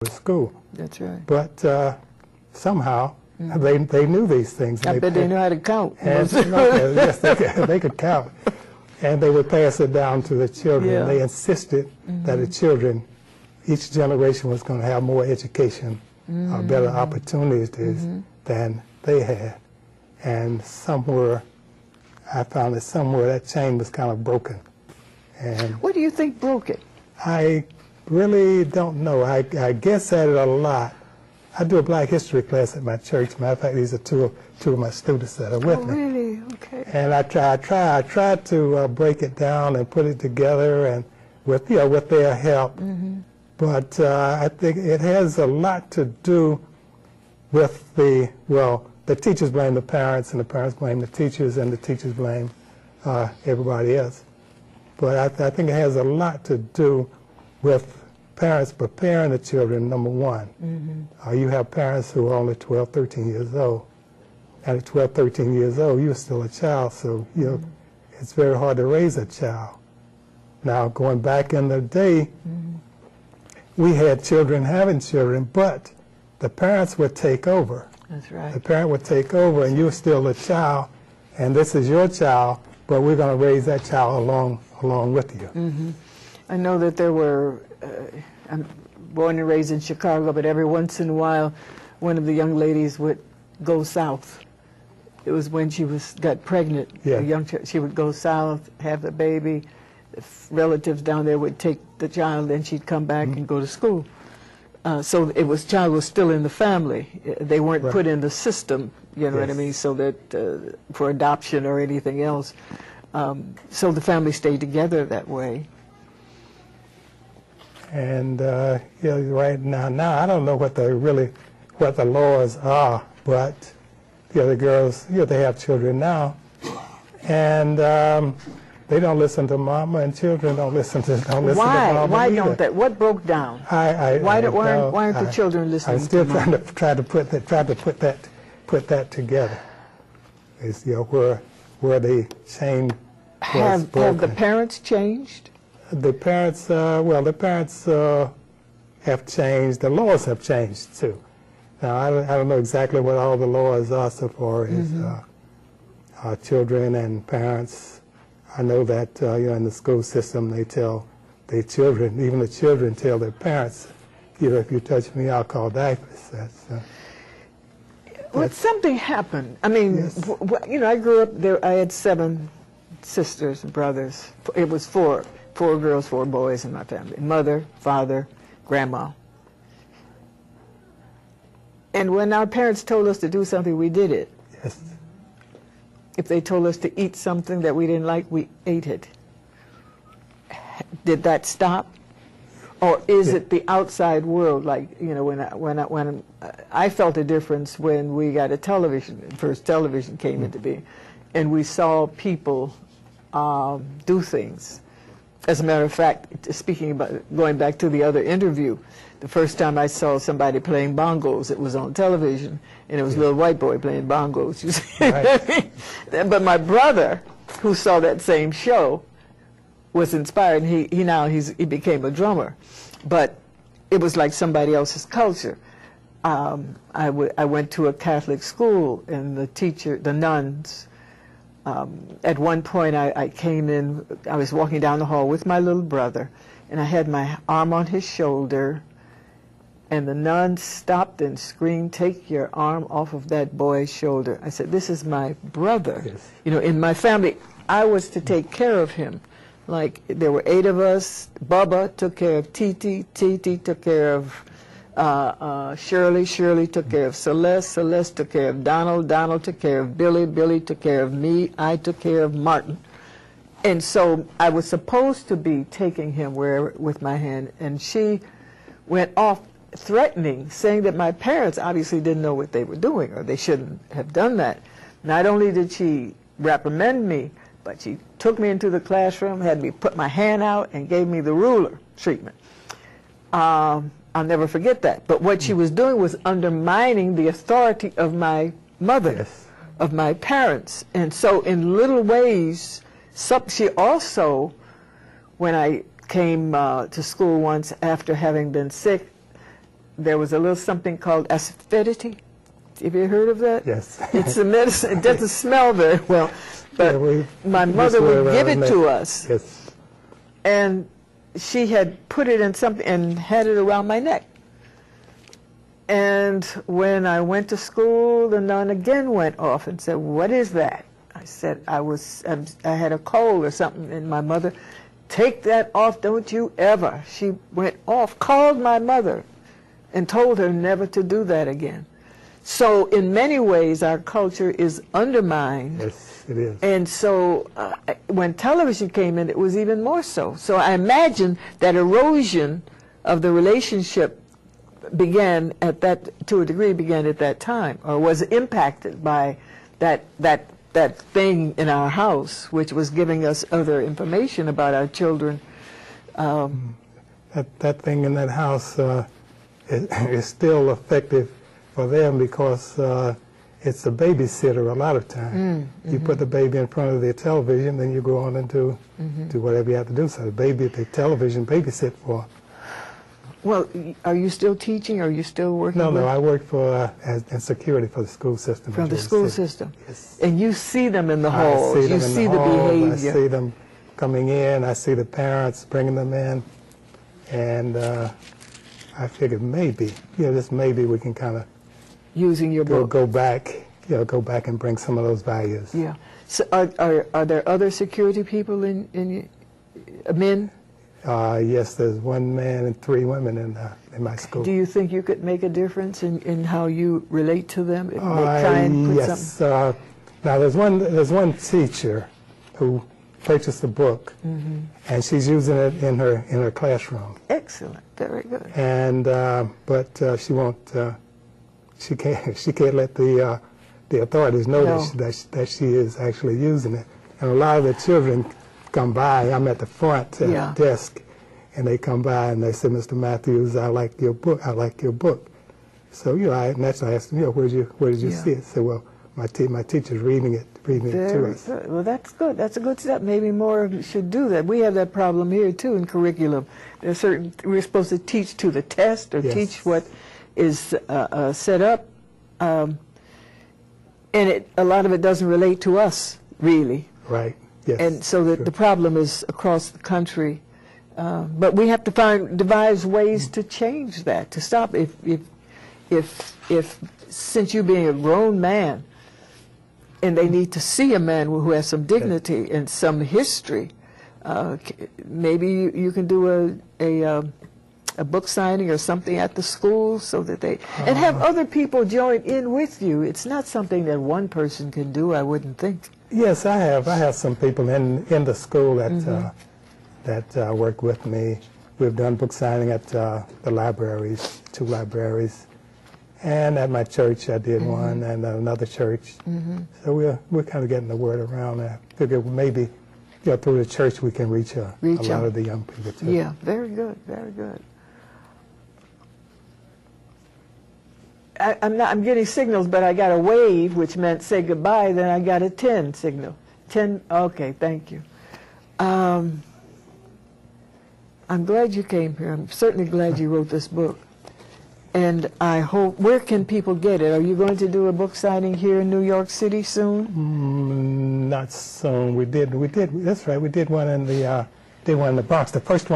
to school. That's right. But somehow they knew these things. I bet they knew how to count. And, yes, they could count. And they would pass it down to the children. Yeah. They insisted that the children, each generation was going to have more education, better opportunities than they had. And somewhere, I found that somewhere that chain was kind of broken. And what do you think broke it? I really don't know. I guess at it a lot. I do a Black History class at my church. Matter of fact, these are two of my students that are with me. Oh, really? Okay. And I try to break it down and put it together, and with their help. But I think it has a lot to do with the teachers blame the parents, and the parents blame the teachers, and the teachers blame everybody else. But I think it has a lot to do with parents preparing the children, number one. You have parents who are only 12, 13 years old. And at 12, 13 years old, you're still a child, so it's very hard to raise a child. Now, going back in the day, we had children having children, but the parents would take over. That's right. The parent would take over, and you're still a child, and this is your child, but we're going to raise that child along with you. I know that there were, I'm born and raised in Chicago, but every once in a while, one of the young ladies would go south. It was when she got pregnant. Yeah. She would go south, have the baby. The relatives down there would take the child, then she'd come back and go to school. So child was still in the family. They weren't put in the system, you know what I mean, so that for adoption or anything else. So the family stayed together that way. And right now I don't know what the laws are, but the girls, they have children now, and they don't listen to mama, and children don't listen to mama. Why either. don't they? What broke down? Why aren't the children listening? I'm still to mama? trying to put that together. Is where the chain was broken. Have the parents changed? The parents, have changed. The laws have changed too. Now I don't know exactly what all the laws are so far as children and parents. I know that in the school system they tell their children, even the children tell their parents, if you touch me, I'll call diapers. Something happened. I mean, I grew up there. I had 7 sisters and brothers. It was 4 girls, 4 boys in my family. Mother, father, grandma. And when our parents told us to do something, we did it. Yes. If they told us to eat something that we didn't like, we ate it. Did that stop? Or is it the outside world? Like, when I felt a difference when we got a television, first television came into being, and we saw people do things. As a matter of fact, speaking about going back to the other interview, the first time I saw somebody playing bongos, it was on television, and it was a little white boy playing bongos. You see? Right. But my brother, who saw that same show, was inspired. He became a drummer, but it was like somebody else's culture. I went to a Catholic school, and the nuns. At one point, I came in. I was walking down the hall with my little brother, and I had my arm on his shoulder. And the nun stopped and screamed, "Take your arm off of that boy's shoulder." I said, "This is my brother." Yes. In my family, I was to take care of him. Like, there were 8 of us. Bubba took care of Titi. Titi took care of Shirley. Shirley took care of Celeste. Celeste took care of Donald. Donald took care of Billy. Billy took care of me. I took care of Martin. And so I was supposed to be taking him with my hand, and she went off threatening, saying that my parents obviously didn't know what they were doing, or they shouldn't have done that. Not only did she reprimand me, but she took me into the classroom, had me put my hand out, and gave me the ruler treatment. I'll never forget that. But what she was doing was undermining the authority of my mother, of my parents. And so in little ways, she also, when I came to school once after having been sick, there was a little something called acidity. Have you heard of that? Yes. It's a medicine. It doesn't smell very well, but Yeah, my mother would give it to us. Yes. And she had put it in something and had it around my neck. And when I went to school, the nun again went off and said, "What is that?" I said, I had a cold or something, and my mother, "Take that off, don't you ever." She went off, called my mother, and told her never to do that again. So in many ways, our culture is undermined. Yes, it is. And so when television came in, it was even more so. So I imagine that erosion of the relationship began at that, to a degree, began at that time, or was impacted by that thing in our house, which was giving us other information about our children. That thing in that house is still effective for them because it's a babysitter a lot of time. You put the baby in front of the television, then you go on and do whatever you have to do. So the television babysit for. Well, are you still teaching? Are you still working? No, I work for in security for the school system. For the school system. Yes. And you see them in the halls. You see the behavior. I see them coming in. I see the parents bringing them in, and I figured maybe, just maybe we can kind of using your book. Go back and bring some of those values. Yeah. So are there other security people in men? Yes, there's one man and 3 women in my school. Do you think you could make a difference in how you relate to them? If they try and put yes. Now there's one teacher who purchased a book, and she's using it in her classroom. Excellent. Very good. And but she won't. She can't let the authorities know that she is actually using it. And a lot of the children come by. I'm at the front desk, and they come by and they say, "Mr. Matthews, I like your book. I like your book." So naturally I asked them, where did you see it? I said, "Well, my teacher's reading it to us." Good. Well, that's good. That's a good step. Maybe more should do that. We have that problem here too in curriculum. There's we're supposed to teach to the test or teach what is set up, and a lot of it doesn't relate to us really. Right. Yes. And so the problem is across the country, but we have to devise ways to change that, to stop. If since you being a grown man, and they need to see a man who has some dignity and some history, maybe you can do a book signing or something at the school so that they and have other people join in with you. It's not something that one person can do, I wouldn't think. Yes, I have some people in the school that work with me. We've done book signing at the libraries, 2 libraries, and at my church I did one, and another church. So we're kind of getting the word around. I figure maybe through the church we can reach a lot of the young people too. Yeah, very good, very good. I'm getting signals, but I got a wave, which meant say goodbye, then I got a 10 signal. 10, okay, thank you. I'm glad you came here. I'm certainly glad you wrote this book. And I hope, where can people get it? Are you going to do a book signing here in New York City soon? Not soon. We did, that's right, we did one in the Bronx. The first one